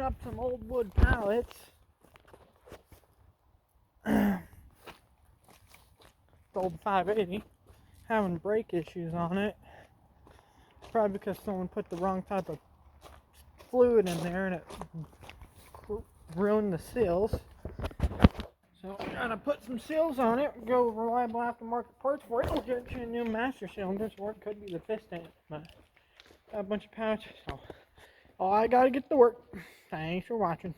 up some old wood pallets. The old 580 having brake issues on it. Probably because someone put the wrong type of fluid in there and it ruined the seals. So I'm gonna put some seals on it, go reliable aftermarket parts for it. We'll get you new master cylinders, or it could be the piston. But got a bunch of pouches, so all I gotta get to work. Thanks for watching.